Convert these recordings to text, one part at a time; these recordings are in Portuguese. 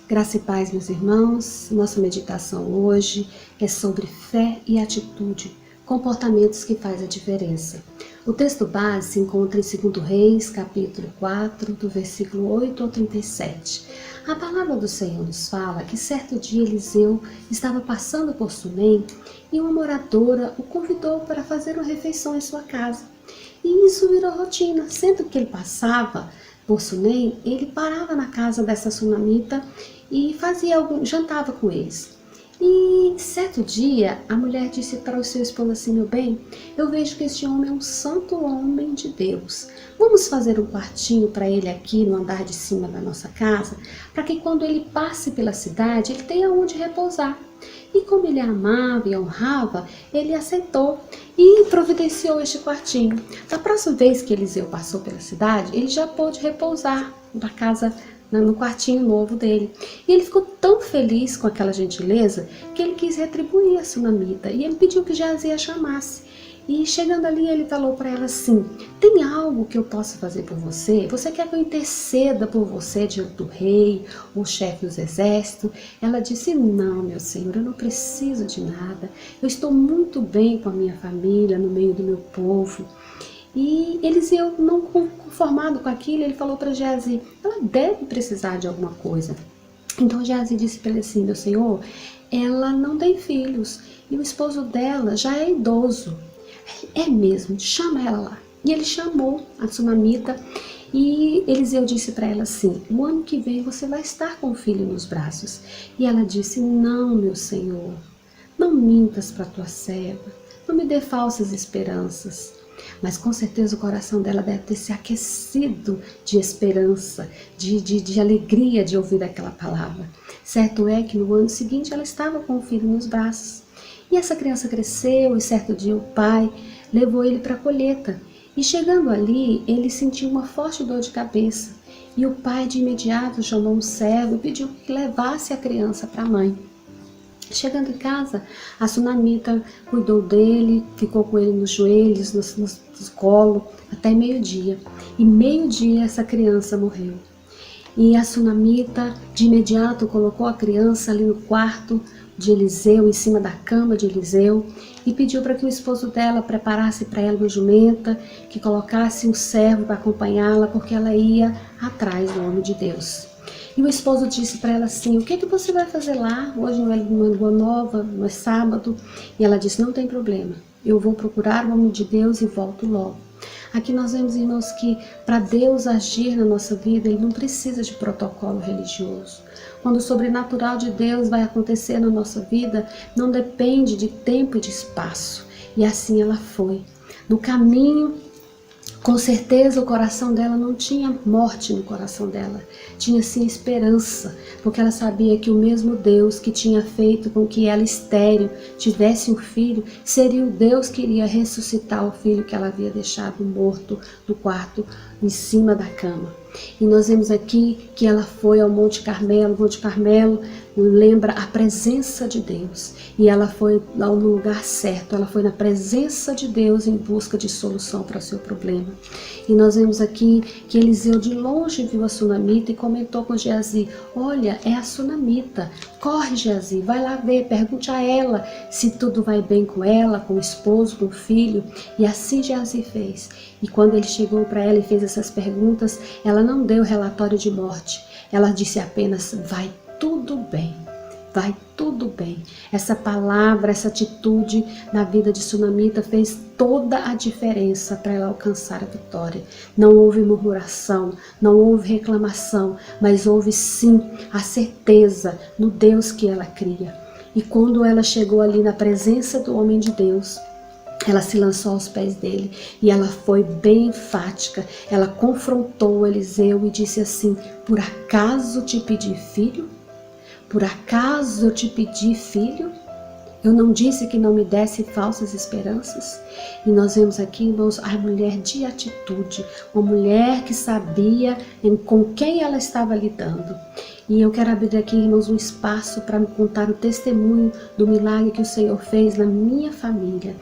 Graça e paz, meus irmãos. Nossa meditação hoje é sobre fé e atitude, comportamentos que fazem a diferença. O texto base se encontra em 2 Reis, capítulo 4, do versículo 8 ao 37. A palavra do Senhor nos fala que certo dia Eliseu estava passando por Sunem e uma moradora o convidou para fazer uma refeição em sua casa. E isso virou rotina. Sempre que ele passava por Sunem, ele parava na casa dessa sunamita e jantava com eles. E certo dia a mulher disse para o seu esposo assim: meu bem, eu vejo que este homem é um santo homem de Deus. Vamos fazer um quartinho para ele aqui no andar de cima da nossa casa, para que quando ele passe pela cidade ele tenha onde repousar. E como ele amava e honrava, ele aceitou e providenciou este quartinho. Da próxima vez que Eliseu passou pela cidade, ele já pôde repousar na casa, no quartinho novo dele. E ele ficou tão feliz com aquela gentileza que ele quis retribuir a sunamita e ele pediu que Geazi a chamasse. E chegando ali, ele falou para ela assim: tem algo que eu possa fazer por você? Você quer que eu interceda por você diante do rei, o chefe dos exércitos? Ela disse: não, meu senhor, eu não preciso de nada. Eu estou muito bem com a minha família, no meio do meu povo. E Eliseu, não conformado com aquilo, ele falou para Geazi: ela deve precisar de alguma coisa. Então Geazi disse para ele assim: meu senhor, ela não tem filhos e o esposo dela já é idoso. É mesmo, chama ela lá. E ele chamou a sunamita e Eliseu disse para ela assim: o ano que vem você vai estar com o filho nos braços. E ela disse: não, meu senhor, não mintas para tua serva, não me dê falsas esperanças. Mas com certeza o coração dela deve ter se aquecido de esperança, de alegria de ouvir aquela palavra. Certo é que no ano seguinte ela estava com o filho nos braços. E essa criança cresceu e certo dia o pai levou ele para a colheita. E chegando ali, ele sentiu uma forte dor de cabeça. E o pai de imediato chamou um servo e pediu que levasse a criança para a mãe. Chegando em casa, a sunamita cuidou dele, ficou com ele nos joelhos, no colo, até meio-dia. E meio-dia essa criança morreu. E a sunamita de imediato colocou a criança ali no quarto de Eliseu, em cima da cama de Eliseu, e pediu para que o esposo dela preparasse para ela uma jumenta, que colocasse um servo para acompanhá-la, porque ela ia atrás do homem de Deus. E o esposo disse para ela assim: o que você vai fazer lá? Hoje não é lua nova, não é sábado. E ela disse: não tem problema, eu vou procurar o homem de Deus e volto logo. Aqui nós vemos, irmãos, que para Deus agir na nossa vida, Ele não precisa de protocolo religioso. Quando o sobrenatural de Deus vai acontecer na nossa vida, não depende de tempo e de espaço. E assim ela foi. No caminho, com certeza o coração dela não tinha morte no coração dela, tinha sim esperança, porque ela sabia que o mesmo Deus que tinha feito com que ela estéril tivesse um filho, seria o Deus que iria ressuscitar o filho que ela havia deixado morto no quarto em cima da cama. E nós vemos aqui que ela foi ao Monte Carmelo. O Monte Carmelo lembra a presença de Deus. E ela foi no lugar certo, ela foi na presença de Deus em busca de solução para o seu problema. E nós vemos aqui que Eliseu de longe viu a sunamita e comentou com Geazi: olha, é a sunamita, corre Geazi, vai lá ver, pergunte a ela se tudo vai bem com ela, com o esposo, com o filho. E assim Geazi fez. E quando ele chegou para ela e fez essas perguntas, ela não deu relatório de morte, ela disse apenas: vai tudo bem. Vai tudo bem. Essa palavra, essa atitude na vida de sunamita fez toda a diferença para ela alcançar a vitória. Não houve murmuração, não houve reclamação, mas houve sim a certeza no Deus que ela cria. E quando ela chegou ali na presença do homem de Deus, ela se lançou aos pés dele e ela foi bem enfática. Ela confrontou Eliseu e disse assim: por acaso te pedi filho? Por acaso eu te pedi filho? Eu não disse que não me desse falsas esperanças? E nós vemos aqui, irmãos, a mulher de atitude, uma mulher que sabia com quem ela estava lidando. E eu quero abrir aqui, irmãos, um espaço para me contar o testemunho do milagre que o Senhor fez na minha família.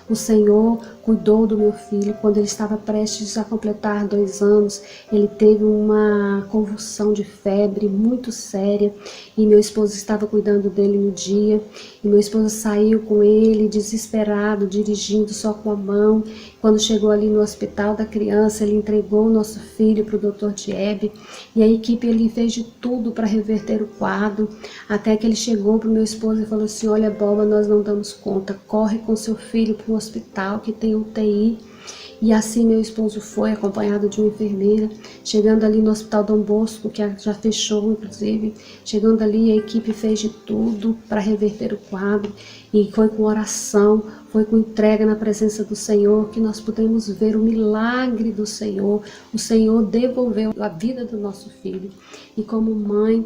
O Senhor cuidou do meu filho. Quando ele estava prestes a completar 2 anos, ele teve uma convulsão de febre muito séria e meu esposo estava cuidando dele no dia. E meu esposo saiu com ele, desesperado, dirigindo só com a mão. Quando chegou ali no hospital da criança, ele entregou o nosso filho para o Dr. Diebe e a equipe ele fez de tudo para reverter o quadro, até que ele chegou para o meu esposo e falou assim: olha, Boba, nós não damos conta, corre com seu filho para um hospital que tem UTI. E assim meu esposo foi, acompanhado de uma enfermeira, chegando ali no Hospital Dom Bosco, que já fechou inclusive, chegando ali a equipe fez de tudo para reverter o quadro, e foi com oração, foi com entrega na presença do Senhor que nós pudemos ver o milagre do Senhor. O Senhor devolveu a vida do nosso filho, e como mãe,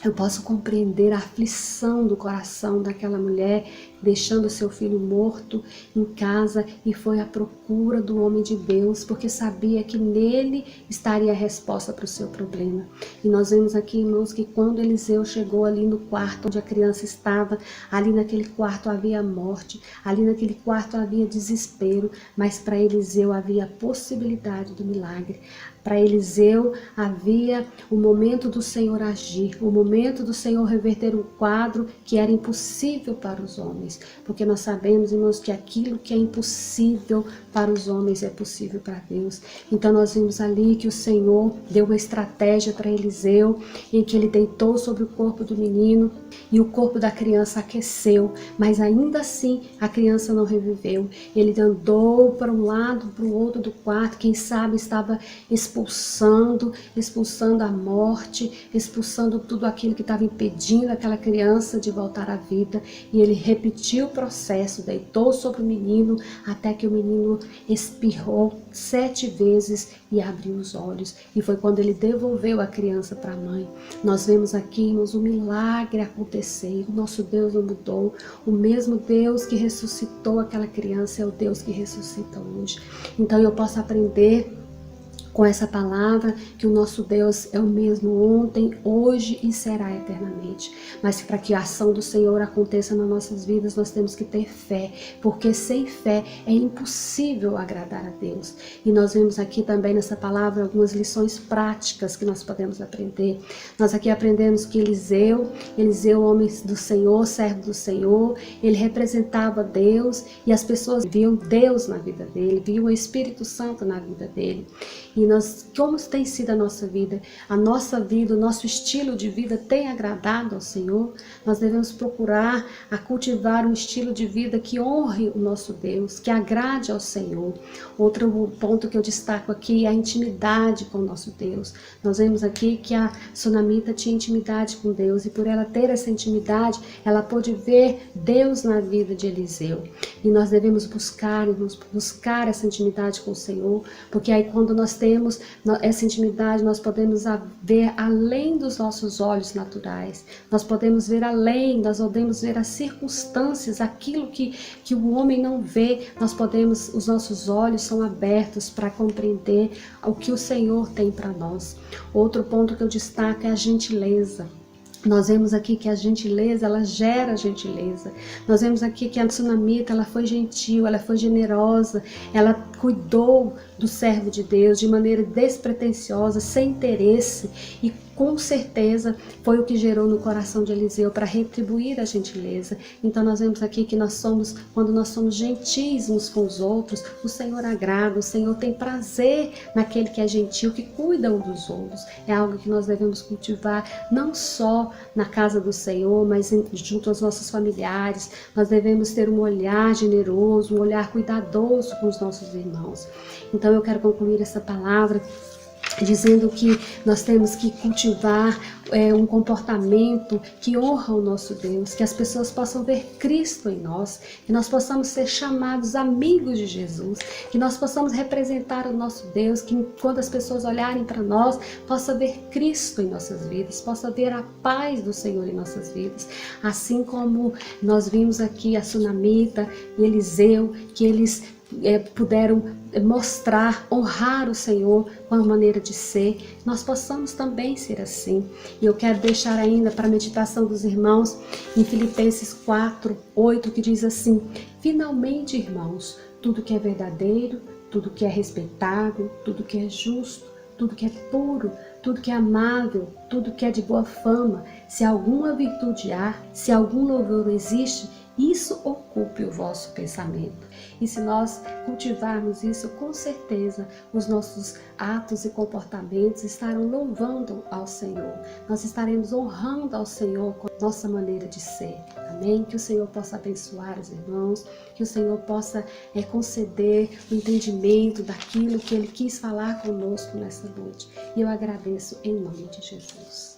eu posso compreender a aflição do coração daquela mulher, deixando seu filho morto em casa, e foi à procura do homem de Deus, porque sabia que nele estaria a resposta para o seu problema. E nós vemos aqui, irmãos, que quando Eliseu chegou ali no quarto onde a criança estava, ali naquele quarto havia morte, ali naquele quarto havia desespero, mas para Eliseu havia a possibilidade do milagre. Para Eliseu havia o momento do Senhor agir, o momento do Senhor reverter um quadro que era impossível para os homens. Porque nós sabemos, irmãos, que aquilo que é impossível para os homens é possível para Deus. Então nós vimos ali que o Senhor deu uma estratégia para Eliseu, em que ele deitou sobre o corpo do menino e o corpo da criança aqueceu, mas ainda assim a criança não reviveu. Ele andou para um lado, para o outro do quarto, quem sabe estava expulsando a morte, expulsando tudo aquilo que estava impedindo aquela criança de voltar à vida. E ele repetiu o processo, deitou sobre o menino até que o menino expirrou 7 vezes e abriu os olhos. E foi quando ele devolveu a criança para a mãe. Nós vemos aqui, irmãos, o milagre acontecer. O nosso Deus não mudou. O mesmo Deus que ressuscitou aquela criança é o Deus que ressuscita hoje. Então eu posso aprender com essa palavra que o nosso Deus é o mesmo ontem, hoje e será eternamente. Mas para que a ação do Senhor aconteça nas nossas vidas, nós temos que ter fé, porque sem fé é impossível agradar a Deus. E nós vemos aqui também nessa palavra algumas lições práticas que nós podemos aprender. Nós aqui aprendemos que Eliseu, homem do Senhor, servo do Senhor, ele representava Deus e as pessoas viam Deus na vida dele, viam o Espírito Santo na vida dele. E nós, como tem sido a nossa vida? A nossa vida, o nosso estilo de vida tem agradado ao Senhor? Nós devemos procurar a cultivar um estilo de vida que honre o nosso Deus, que agrade ao Senhor. Outro ponto que eu destaco aqui é a intimidade com o nosso Deus. Nós vemos aqui que a Sunamita tinha intimidade com Deus, e por ela ter essa intimidade, ela pôde ver Deus na vida de Eliseu. E nós devemos buscar essa intimidade com o Senhor, porque aí quando nós temos essa intimidade, nós podemos ver além dos nossos olhos naturais. Nós podemos ver além, nós podemos ver as circunstâncias, aquilo que o homem não vê. Os nossos olhos são abertos para compreender o que o Senhor tem para nós. Outro ponto que eu destaco é a gentileza. Nós vemos aqui que a gentileza, ela gera gentileza. Nós vemos aqui que a Sunamita, ela foi gentil, ela foi generosa, ela cuidou do servo de Deus de maneira despretensiosa, sem interesse, e com certeza foi o que gerou no coração de Eliseu para retribuir a gentileza. Então nós vemos aqui que quando nós somos gentis uns com os outros, o Senhor agrada, o Senhor tem prazer naquele que é gentil, que cuida um dos outros. É algo que nós devemos cultivar, não só na casa do Senhor, mas junto aos nossos familiares. Nós devemos ter um olhar generoso, um olhar cuidadoso com os nossos irmãos. Então eu quero concluir essa palavra dizendo que nós temos que cultivar um comportamento que honra o nosso Deus, que as pessoas possam ver Cristo em nós, que nós possamos ser chamados amigos de Jesus, que nós possamos representar o nosso Deus, que quando as pessoas olharem para nós, possa ver Cristo em nossas vidas, possa ver a paz do Senhor em nossas vidas, assim como nós vimos aqui a Sunamita e Eliseu, que eles puderam mostrar, honrar o Senhor com a maneira de ser, nós possamos também ser assim. E eu quero deixar ainda para a meditação dos irmãos em Filipenses 4:8, que diz assim: finalmente, irmãos, tudo que é verdadeiro, tudo que é respeitável, tudo que é justo, tudo que é puro, tudo que é amável, tudo que é de boa fama, se alguma virtude há, se algum louvor existe, isso ocupe o vosso pensamento. E se nós cultivarmos isso, com certeza os nossos atos e comportamentos estarão louvando ao Senhor. Nós estaremos honrando ao Senhor com a nossa maneira de ser. Amém? Que o Senhor possa abençoar os irmãos, que o Senhor possa conceder o entendimento daquilo que Ele quis falar conosco nessa noite. E eu agradeço em nome de Jesus.